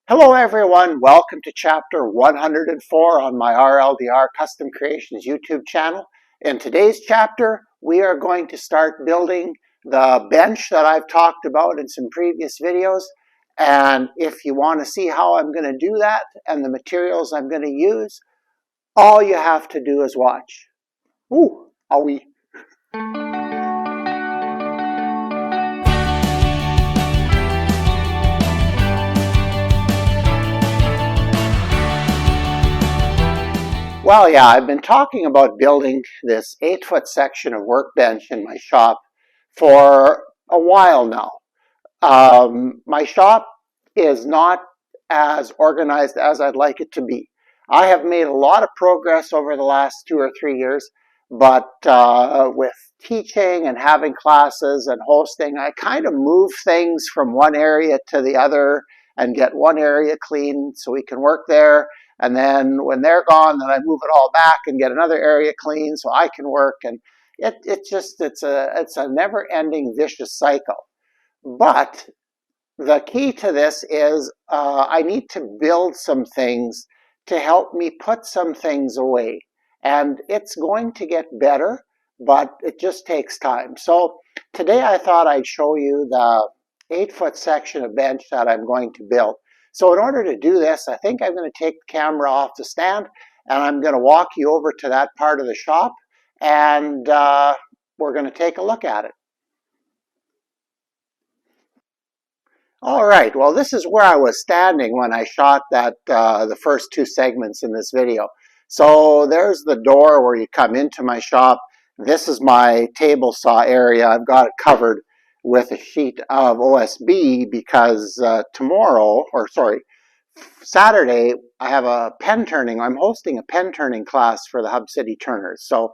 Hello everyone, welcome to chapter 104 on my RLDR Custom Creations YouTube channel. In today's chapter, we are going to start building the bench that I've talked about in some previous videos. And if you want to see how I'm going to do that and the materials I'm going to use, all you have to do is watch. Ooh, are we? Well, yeah, I've been talking about building this 8-foot section of workbench in my shop for a while now. My shop is not as organized as I'd like it to be. I have made a lot of progress over the last 2 or 3 years, but with teaching and having classes and hosting, I kind of move things from one area to the other and get one area clean so we can work there. And then when they're gone, then I move it all back and get another area clean so I can work. And it's a never-ending vicious cycle. But the key to this is I need to build some things to help me put some things away. And it's going to get better, but it just takes time. So today I thought I'd show you the 8-foot section of bench that I'm going to build. So in order to do this, I think I'm going to take the camera off the stand and I'm going to walk you over to that part of the shop and we're going to take a look at it. All right, well, this is where I was standing when I shot that the first 2 segments in this video. So there's the door where you come into my shop. This is my table saw area. I've got it covered with a sheet of OSB because Saturday, I have a pen turning. I'm hosting a pen turning class for the Hub City Turners. So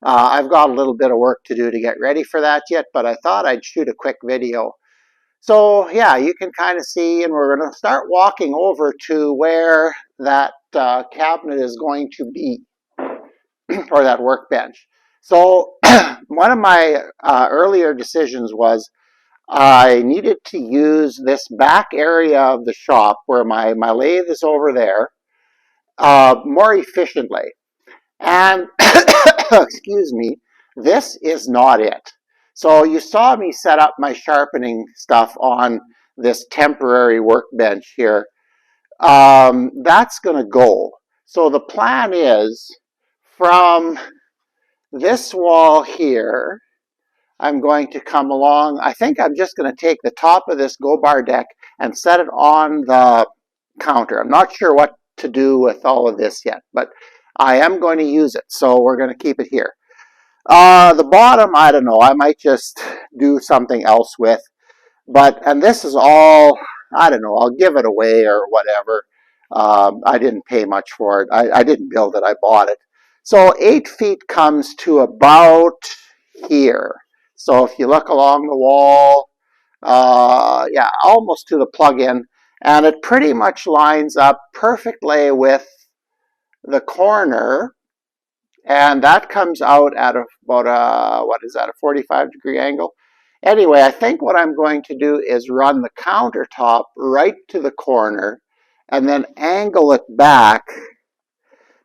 I've got a little bit of work to do to get ready for that yet, but I thought I'd shoot a quick video. So yeah, you can kind of see, and we're going to start walking over to where that cabinet is going to be, or that workbench. So one of my earlier decisions was I needed to use this back area of the shop where my lathe is over there more efficiently. And, excuse me, this is not it. So you saw me set up my sharpening stuff on this temporary workbench here. That's going to go. So the plan is from this wall here, I'm going to come along. I think I'm just going to take the top of this go-bar deck and set it on the counter. I'm not sure what to do with all of this yet, but I am going to use it, so we're going to keep it here. The bottom, I don't know. I might just do something else with. And this is all, I don't know, I'll give it away or whatever. I didn't pay much for it. I didn't build it. I bought it. So 8 feet comes to about here. So if you look along the wall, yeah, almost to the plug-in, and it pretty much lines up perfectly with the corner, and that comes out at about a 45-degree angle. Anyway, I think what I'm going to do is run the countertop right to the corner and then angle it back.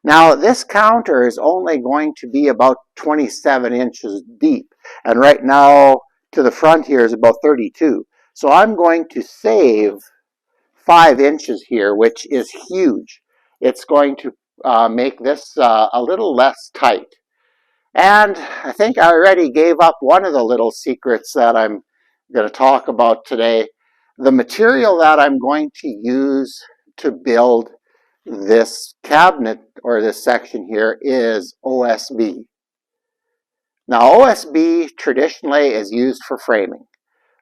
Now, this counter is only going to be about 27 inches deep, and right now to the front here is about 32. So I'm going to save 5 inches here, which is huge. It's going to make this a little less tight. And I think I already gave up one of the little secrets that I'm going to talk about today. The material that I'm going to use to build this cabinet or this section here is OSB. Now, OSB traditionally is used for framing.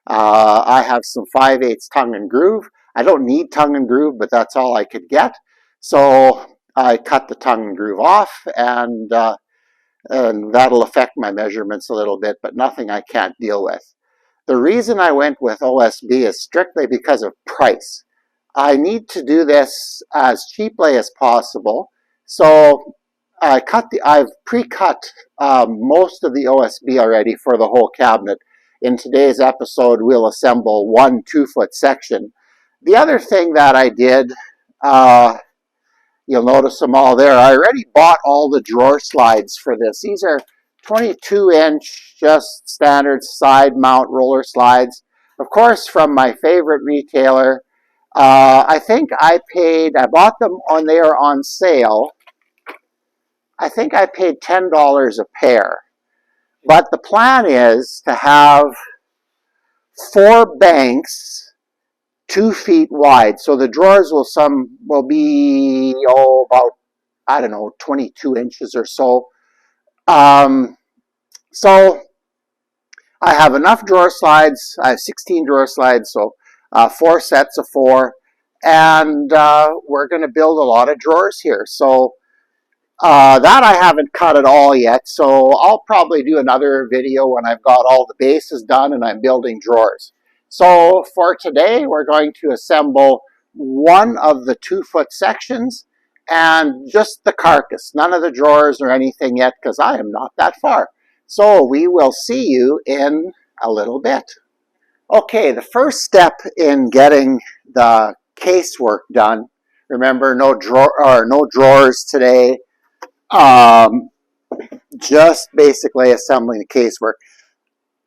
I have some 5/8 tongue and groove. I don't need tongue and groove, but that's all I could get. So I cut the tongue and groove off, and that'll affect my measurements a little bit, but nothing I can't deal with. The reason I went with OSB is strictly because of price. I need to do this as cheaply as possible, so I've pre-cut most of the OSB already for the whole cabinet. In today's episode, we'll assemble one 2-foot section, The other thing that I did, you'll notice them all there. I already bought all the drawer slides for this. These are 22-inch, just standard side mount roller slides. Of course, from my favorite retailer. I think I bought them when they were on sale. I think I paid $10 a pair. But the plan is to have 4 banks 2 feet wide. So the drawers will be about, I don't know, 22 inches or so. So I have enough drawer slides. I have 16 drawer slides, so 4 sets of 4. And we're going to build a lot of drawers here. So that I haven't cut at all yet. So I'll probably do another video when I've got all the bases done and I'm building drawers. So for today, we're going to assemble one of the 2-foot sections and just the carcass. None of the drawers or anything yet because I am not that far. So we will see you in a little bit. Okay, the first step in getting the casework done, remember no drawers today, just basically assembling the casework.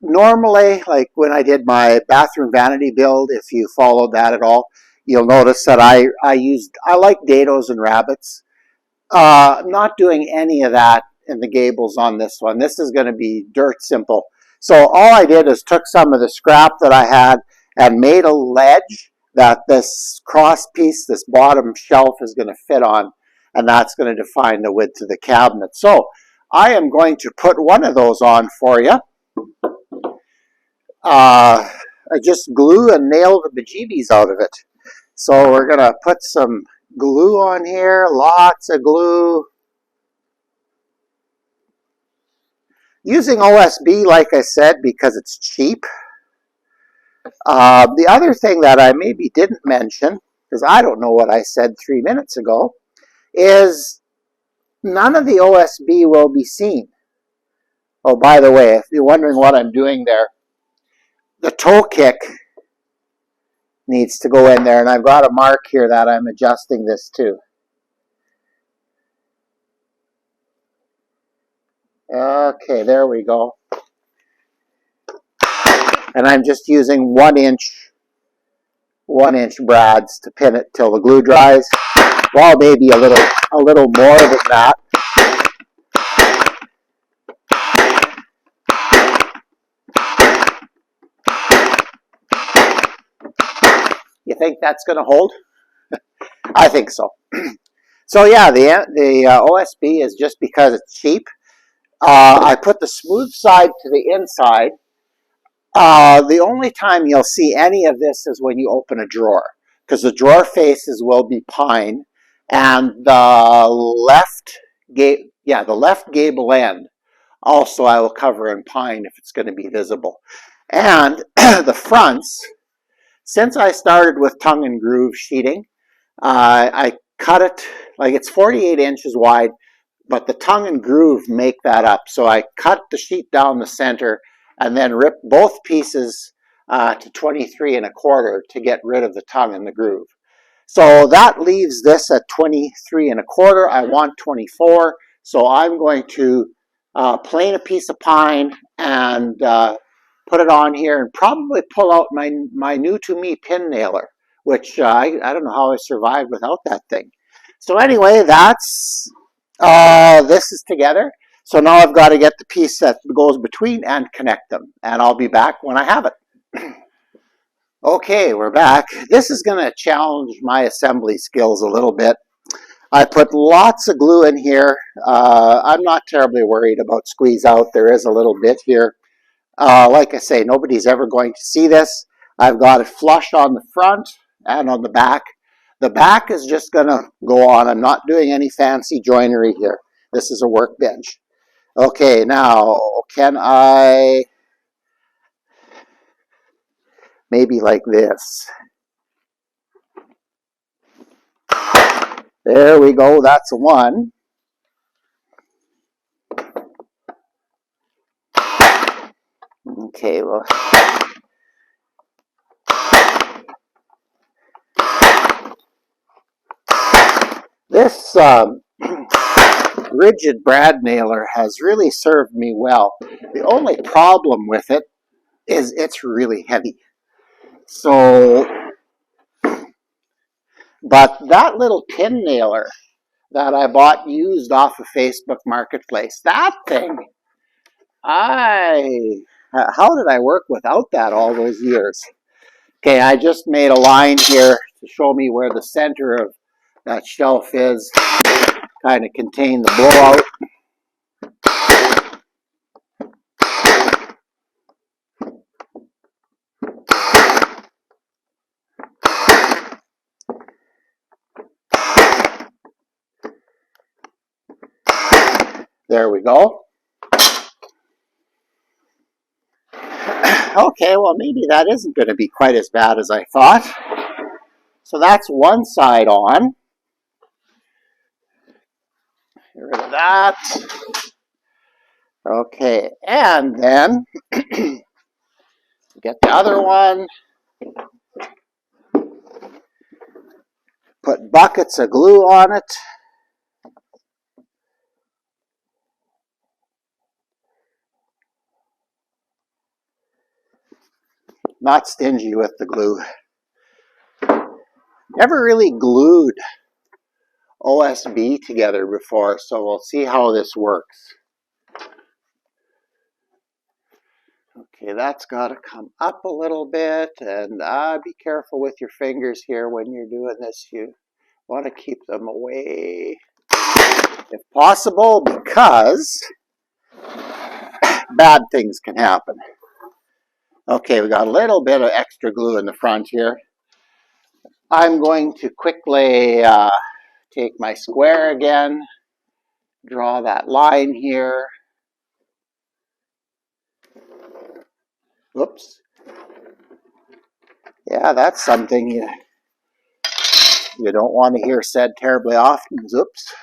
Normally, like when I did my bathroom vanity build, if you followed that at all, you'll notice that I like dados and rabbets. I'm not doing any of that in the gables on this one. This is going to be dirt simple. So all I did is took some of the scrap that I had and made a ledge that this cross piece, this bottom shelf, is going to fit on, and that's going to define the width of the cabinet. So I am going to put one of those on for you. I just glue and nail the bejeebies out of it. So we're going to put some glue on here, lots of glue. Using OSB, like I said, because it's cheap. The other thing that I maybe didn't mention, because I don't know what I said 3 minutes ago, is none of the OSB will be seen. Oh, by the way, if you're wondering what I'm doing there, the toe kick needs to go in there, and I've got a mark here that I'm adjusting this to. Okay, there we go. And I'm just using 1-inch brads to pin it till the glue dries. Well, maybe a little more than that. You think that's going to hold? I think so. So yeah, the OSB is just because it's cheap. I put the smooth side to the inside. The only time you'll see any of this is when you open a drawer, because the drawer faces will be pine, and the left gable end also I will cover in pine if it's going to be visible. And the fronts, since I started with tongue and groove sheeting, I cut it, like it's 48 inches wide, but the tongue and groove make that up. So I cut the sheet down the center and then rip both pieces to 23 1/4 to get rid of the tongue and the groove. So that leaves this at 23 1/4. I want 24, so I'm going to plane a piece of pine and put it on here and probably pull out my new to me pin nailer, which I don't know how I survived without that thing. So anyway, that's this is together. So now I've got to get the piece that goes between and connect them, and I'll be back when I have it. Okay, we're back. This is going to challenge my assembly skills a little bit. I put lots of glue in here. I'm not terribly worried about squeeze out. There is a little bit here. Like I say, nobody's ever going to see this. I've got it flush on the front and on the back. The back is just going to go on. I'm not doing any fancy joinery here. This is a workbench. Okay, now, can I maybe like this? There we go, that's one. Okay, well, This rigid brad nailer has really served me well. The only problem with it is it's really heavy. So, but that little pin nailer that I bought used off of Facebook Marketplace, that thing, how did I work without that all those years? Okay, I just made a line here to show me where the center of that shelf is, kind of contain the blowout. There we go. Okay, well maybe that isn't going to be quite as bad as I thought. So that's one side on. Get rid of that. Okay, and then get the other one. Put buckets of glue on it. Not stingy with the glue. Never really glued OSB together before, so we'll see how this works. Okay, that's got to come up a little bit, and be careful with your fingers here when you're doing this. You want to keep them away if possible, because bad things can happen. Okay, we got a little bit of extra glue in the front here. I'm going to quickly take my square again, draw that line here. Oops. Yeah, that's something you don't want to hear said terribly often. Oops.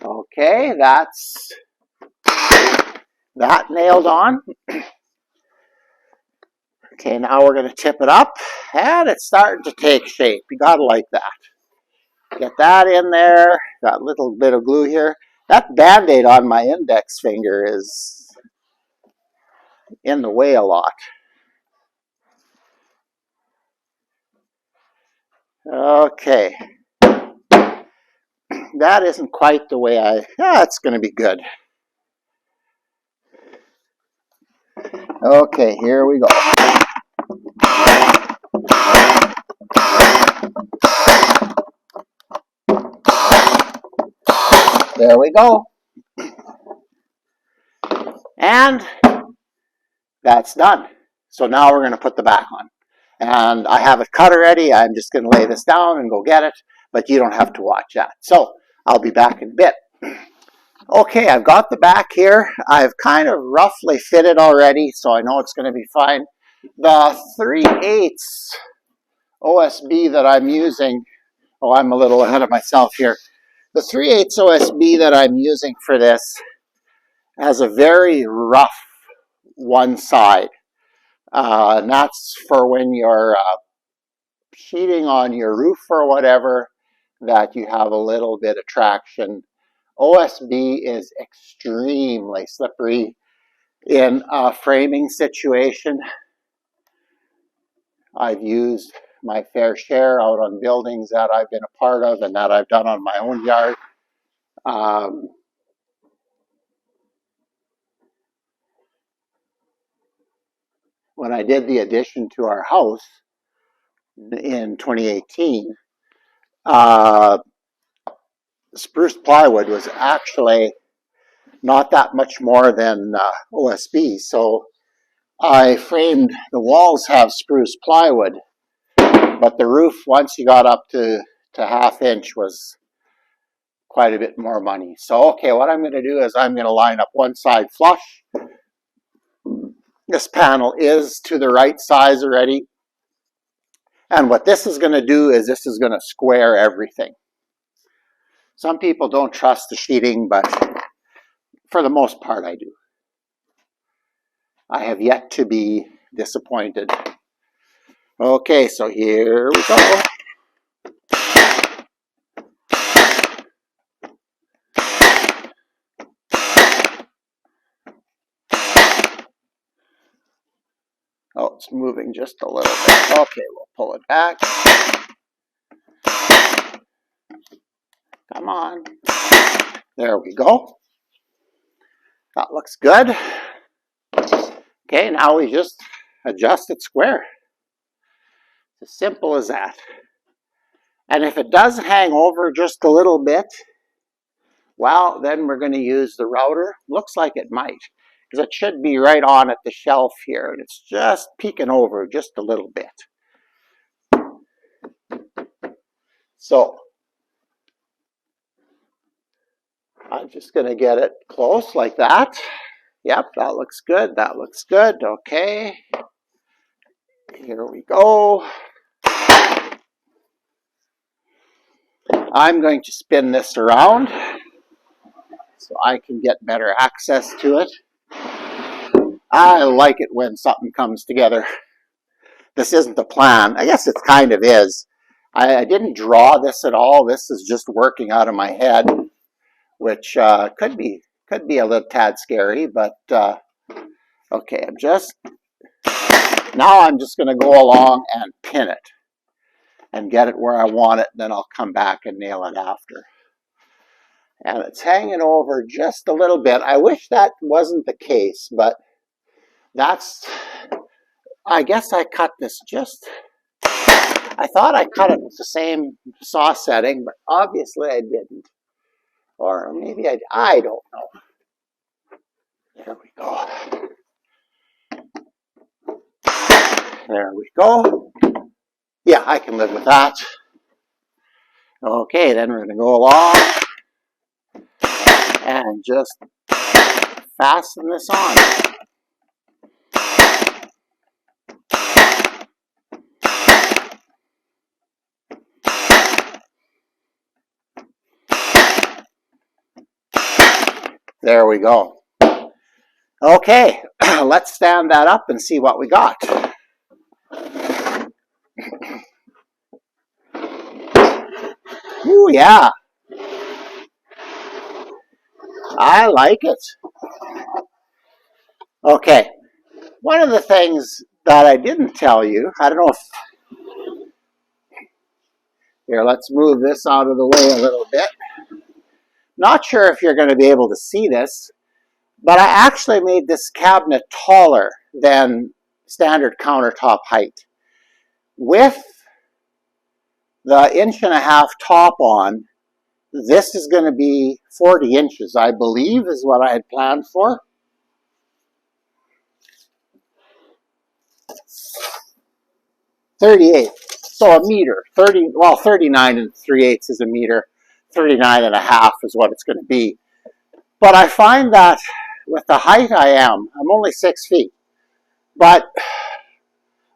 Okay, that's that nailed on. Okay, now we're going to tip it up, and it's starting to take shape. You got to like that. Get that in there. Got a little bit of glue here. That Band-Aid on my index finger is in the way a lot. Okay. That isn't quite the way it's going to be good. Okay, here we go. There we go. And that's done. So now we're going to put the back on. And I have it cut already. I'm just going to lay this down and go get it. But you don't have to watch that. So I'll be back in a bit. Okay, I've got the back here. I've kind of roughly fit it already, so I know it's going to be fine. The 3/8 OSB that I'm using, I'm a little ahead of myself here. The 3/8 OSB that I'm using for this has a very rough one side. And that's for when you're sheeting on your roof or whatever, that you have a little bit of traction. OSB is extremely slippery in a framing situation. I've used my fair share out on buildings that I've been a part of and that I've done on my own yard. When I did the addition to our house in 2018, spruce plywood was actually not that much more than OSB. So I framed, the walls have spruce plywood, but the roof, once you got up to ½ inch, was quite a bit more money. So, okay, what I'm going to do is I'm going to line up one side flush. This panel is to the right size already. And what this is going to do is this is going to square everything. Some people don't trust the sheeting, but for the most part I do. I have yet to be disappointed. Okay, so here we go. Oh, it's moving just a little bit. Okay, we'll pull it back. Come on. There we go. That looks good. Okay, now we just adjust it square. It's as simple as that. And if it does hang over just a little bit, well, then we're going to use the router. Looks like it might, because it should be right on at the shelf here, and it's just peeking over just a little bit. So I'm just going to get it close like that. Yep, that looks good. That looks good. Okay. Here we go. I'm going to spin this around so I can get better access to it. I like it when something comes together. This isn't the plan. I guess it kind of is. I didn't draw this at all. This is just working out of my head, which could be a little tad scary, but okay, now I'm just going to go along and pin it and get it where I want it, then I'll come back and nail it after. And it's hanging over just a little bit. I wish that wasn't the case, but I guess I cut this I thought I cut it with the same saw setting, but obviously I didn't. Or maybe I don't know. There we go. There we go. Yeah, I can live with that. Okay, then we're going to go along and just fasten this on. There we go. Okay, let's stand that up and see what we got. Ooh, yeah. I like it. Okay, one of the things that I didn't tell you, I don't know if... Here, let's move this out of the way a little bit. Not sure if you're going to be able to see this, but I actually made this cabinet taller than standard countertop height. With the 1.5-inch top on, this is going to be 40 inches, I believe, is what I had planned for. .38, so a meter. 39 3/8 is a meter. 39.5 is what it's going to be. But I find that with the height I'm only 6 feet. But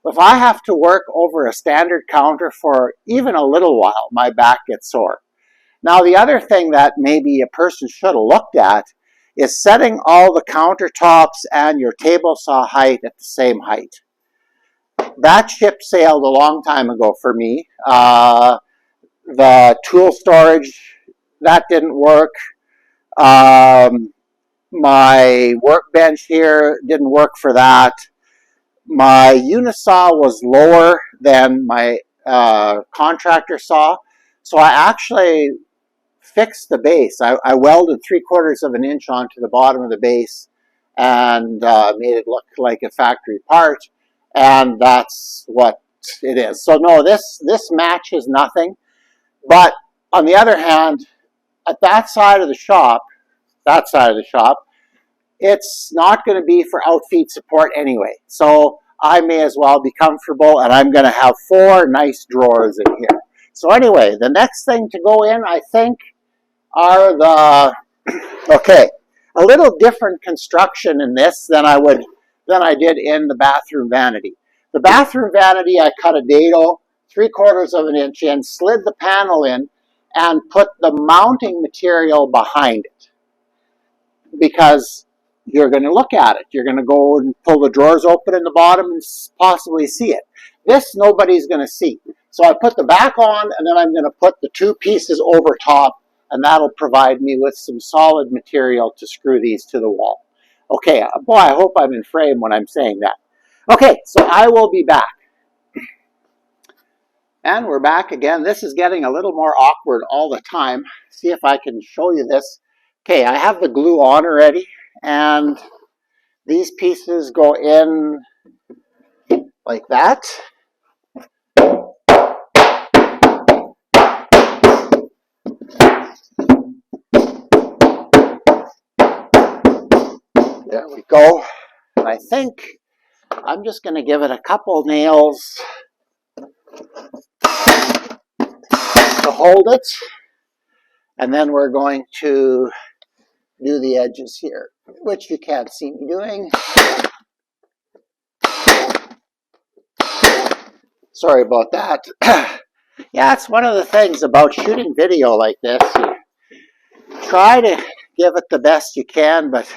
if I have to work over a standard counter for even a little while, my back gets sore. Now, the other thing that maybe a person should have looked at is setting all the countertops and your table saw height at the same height. That ship sailed a long time ago for me. The tool storage, that didn't work. My workbench here didn't work for that. My unisaw was lower than my contractor saw, so I actually fixed the base. I welded 3/4 of an inch onto the bottom of the base and made it look like a factory part, and that's what it is. So no, this matches nothing, but on the other hand, at that side of the shop, it's not going to be for outfeed support anyway. So I may as well be comfortable, and I'm going to have 4 nice drawers in here. So anyway, the next thing to go in, I think, are the, okay, a little different construction in this than I did in the bathroom vanity. The bathroom vanity, I cut a dado 3/4 of an inch in, slid the panel in, and put the mounting material behind it, because you're going to look at it. You're going to go and pull the drawers open in the bottom and possibly see it. This, nobody's going to see. So I put the back on, and then I'm going to put the two pieces over top, and that'll provide me with some solid material to screw these to the wall. Okay, boy, I hope I'm in frame when I'm saying that. Okay, so I will be back. And we're back again. This is getting a little more awkward all the time. See if I can show you this. Okay, I have the glue on already, and these pieces go in like that. There we go. And I think I'm just going to give it a couple nails to hold it. And then we're going to do the edges here, which you can't see me doing. Sorry about that. Yeah, it's one of the things about shooting video like this. You try to give it the best you can, but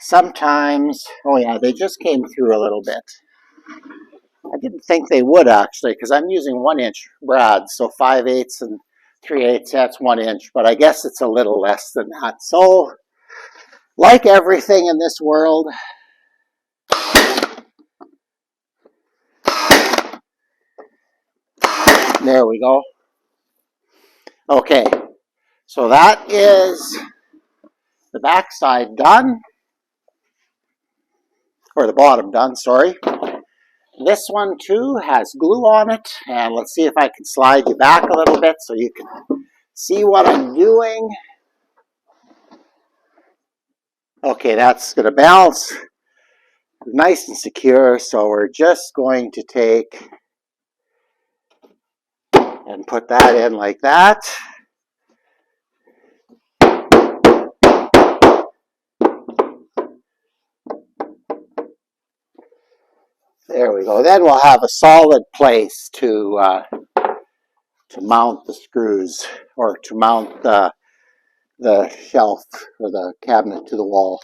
sometimes, oh yeah, they just came through a little bit. I didn't think they would actually, because I'm using 1-inch brads, so 5/8 and 3/8, that's 1 inch, but I guess it's a little less than that. So, like everything in this world, there we go. Okay, so that is the back side done, or the bottom done, sorry. This one too has glue on it, and let's see if I can slide you back a little bit so you can see what I'm doing. Okay, that's going to balance nice and secure, so we're just going to take and put that in like that. There we go. Then we'll have a solid place to mount the screws, or to mount the shelf or the cabinet to the wall.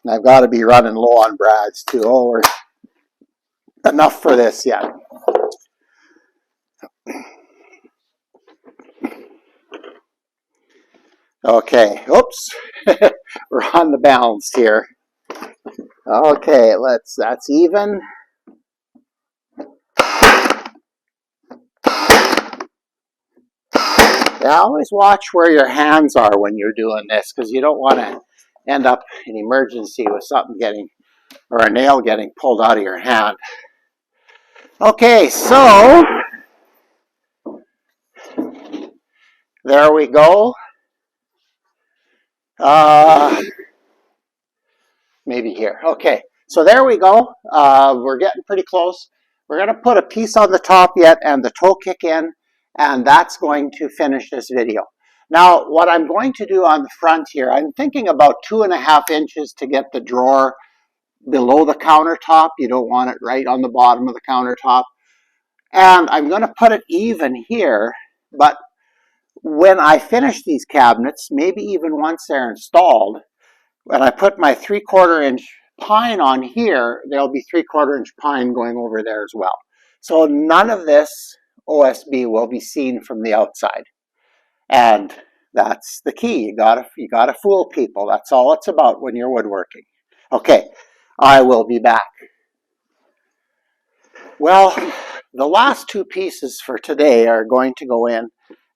And I've got to be running low on brads too. Oh, we're enough for this yet. Okay, oops, we're on the balance here. Okay, that's even. Yeah, always watch where your hands are when you're doing this, because you don't want to end up in emergency with something getting, or a nail getting pulled out of your hand. Okay, so there we go. Maybe here. Okay, so there we go. We're getting pretty close. We're going to put a piece on the top yet and the toe kick in, and that's going to finish this video. Now, what I'm going to do on the front here, I'm thinking about 2.5 inches to get the drawer below the countertop. You don't want it right on the bottom of the countertop. And I'm going to put it even here, but when I finish these cabinets, maybe even once they're installed, when I put my 3/4 inch pine on here, there'll be 3/4 inch pine going over there as well. So none of this OSB will be seen from the outside. And that's the key. You gotta fool people. That's all it's about when you're woodworking. Okay, I will be back. Well, the last two pieces for today are going to go in,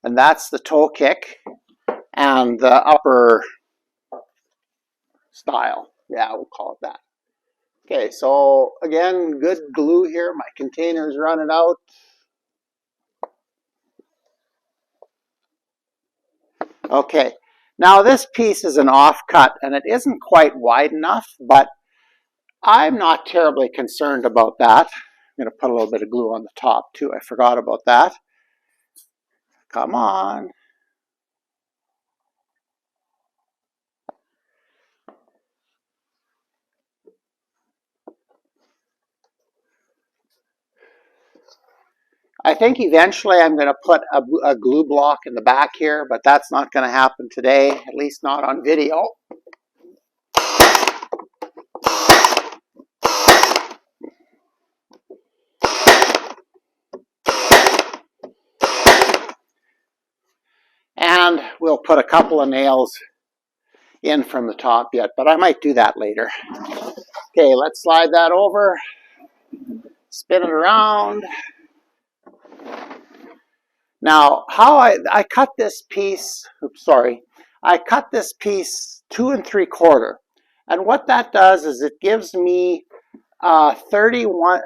and that's the toe kick and the upper style. Yeah, we'll call it that. Okay, so again, good glue here. My container's running out. Okay, now this piece is an offcut, and it isn't quite wide enough, but I'm not terribly concerned about that. I'm going to put a little bit of glue on the top too. I forgot about that. Come on. I think eventually I'm going to put a glue block in the back here, but that's not going to happen today, at least not on video. And we'll put a couple of nails in from the top yet, but I might do that later. Okay, let's slide that over, spin it around. Now, how I cut this piece, I cut this piece 2 3/4. And what that does is it gives me 31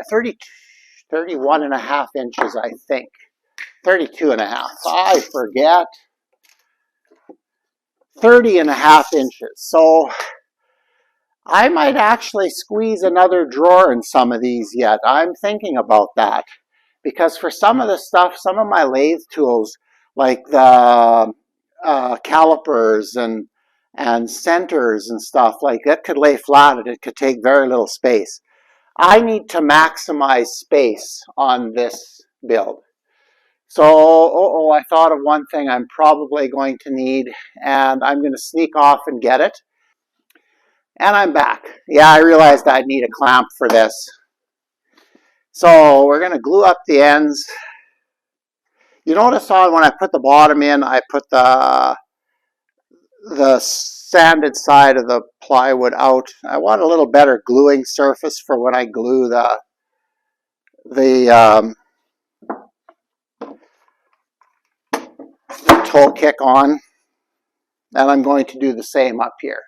and a half inches, I think. 32 and a half, I forget. 30 and a half inches. So I might actually squeeze another drawer in some of these yet. I'm thinking about that. Because for some of the stuff, some of my lathe tools, like the calipers and centers and stuff, like that could lay flat and it could take very little space. I need to maximize space on this build. So, I thought of one thing I'm probably going to need, and I'm going to sneak off and get it. And I'm back. Yeah, I realized I'd need a clamp for this. So we're going to glue up the ends. You notice when I put the bottom in, I put the sanded side of the plywood out. I want a little better gluing surface for when I glue the toe kick on. And I'm going to do the same up here.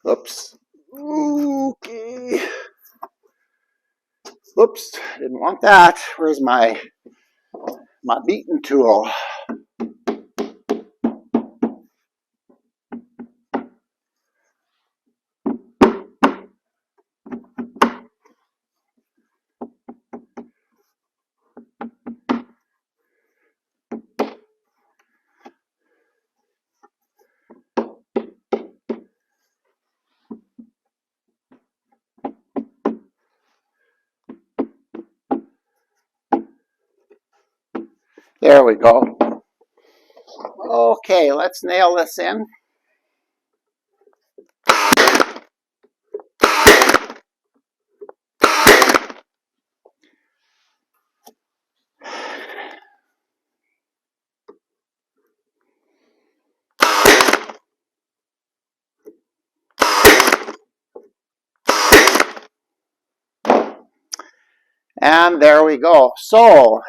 Oops. Okay. Oops, didn't want that. Where's my beating tool? There we go. Okay, let's nail this in. And there we go. So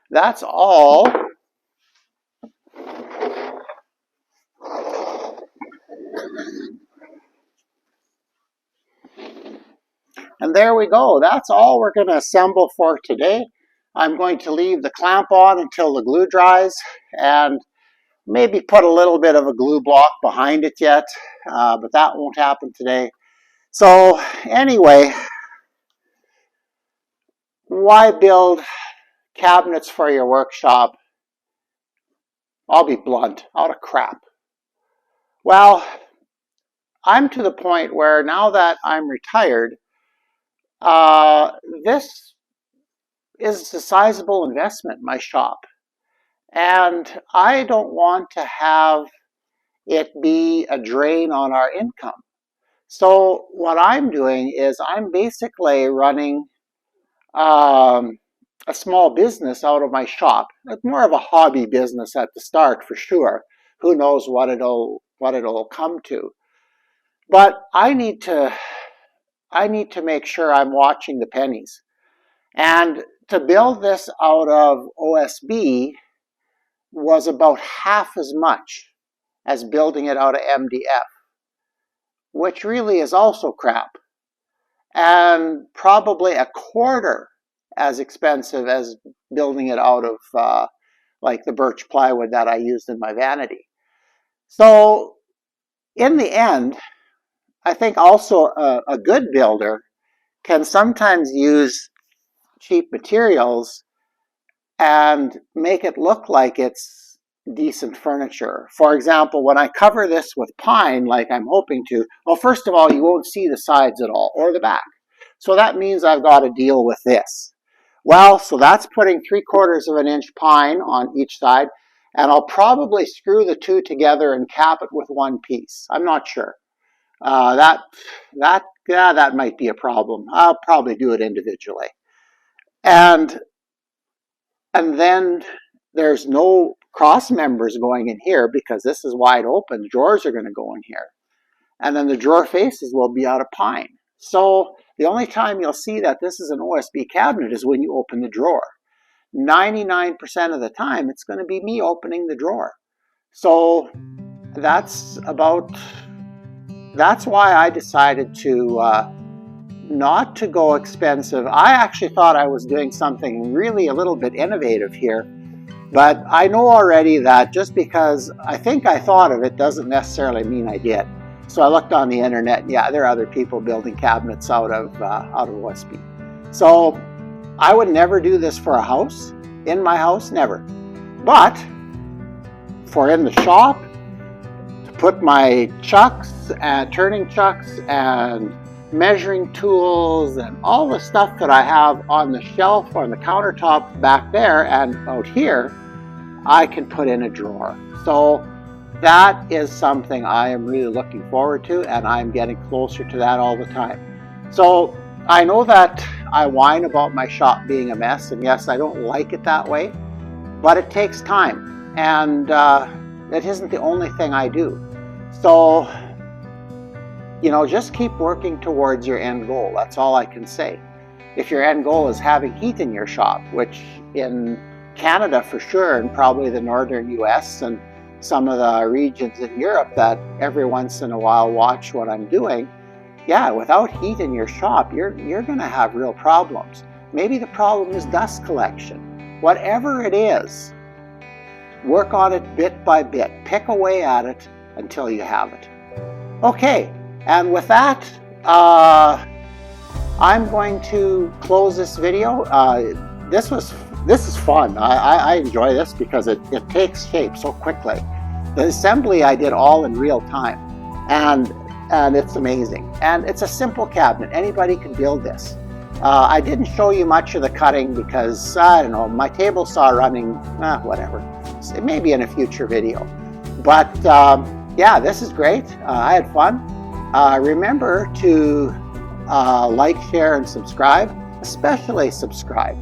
that's all. And there we go. That's all we're going to assemble for today. I'm going to leave the clamp on until the glue dries and maybe put a little bit of a glue block behind it yet, but that won't happen today. So anyway, why build cabinets for your workshop? I'll be blunt, out of crap. Well, I'm to the point where now that I'm retired, this is a sizable investment in my shop. And I don't want to have it be a drain on our income. So what I'm doing is I'm basically running a small business out of my shop. It's more of a hobby business at the start for sure. Who knows what it'll come to. But I need to make sure I'm watching the pennies. And to build this out of OSB was about half as much as building it out of MDF, which really is also crap, and probably a quarter as expensive as building it out of like the birch plywood that I used in my vanity. So in the end, I think also a good builder can sometimes use cheap materials and make it look like it's decent furniture. For example, when I cover this with pine, like I'm hoping to, well, first of all, you won't see the sides at all, or the back. So that means I've got to deal with this. Well, so that's putting 3/4 of an inch pine on each side, and I'll probably screw the two together and cap it with one piece. I'm not sure. That might be a problem. I'll probably do it individually. And then there's no cross members going in here because this is wide open. The drawers are going to go in here. And then the drawer faces will be out of pine. So the only time you'll see that this is an OSB cabinet is when you open the drawer. 99% of the time, it's going to be me opening the drawer. So that's why I decided to not to go expensive. I actually thought I was doing something really a little bit innovative here, but I know already that just because I think I thought of it doesn't necessarily mean I did. So I looked on the internet, and yeah, there are other people building cabinets out of OSB. So I would never do this for a house, in my house, never. But for in the shop, to put my chucks and turning chucks and measuring tools and all the stuff that I have on the shelf on the countertop back there and out here, I can put in a drawer. So that is something I am really looking forward to, and I'm getting closer to that all the time. So I know that I whine about my shop being a mess, and yes, I don't like it that way, but it takes time, and it isn't the only thing I do. So, you know, just keep working towards your end goal. That's all I can say. If your end goal is having heat in your shop, which in Canada for sure, and probably the northern US and some of the regions in Europe that every once in a while watch what I'm doing, yeah, without heat in your shop, you're going to have real problems. Maybe the problem is dust collection. Whatever it is, work on it bit by bit. Pick away at it until you have it. Okay, and with that, I'm going to close this video. This is fun. I enjoy this because it takes shape so quickly. The assembly I did all in real time, and it's amazing. And it's a simple cabinet. Anybody can build this. I didn't show you much of the cutting because, I don't know, my table saw running, whatever. It may be in a future video. But yeah, this is great. I had fun. Remember to like, share, and subscribe, especially subscribe.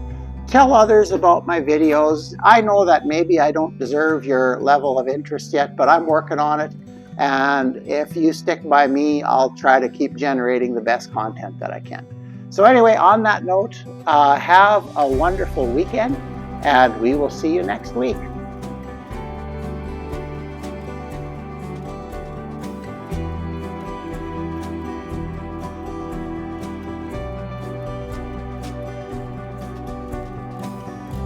Tell others about my videos. I know that maybe I don't deserve your level of interest yet, but I'm working on it. And if you stick by me, I'll try to keep generating the best content that I can. So anyway, on that note, have a wonderful weekend, and we will see you next week.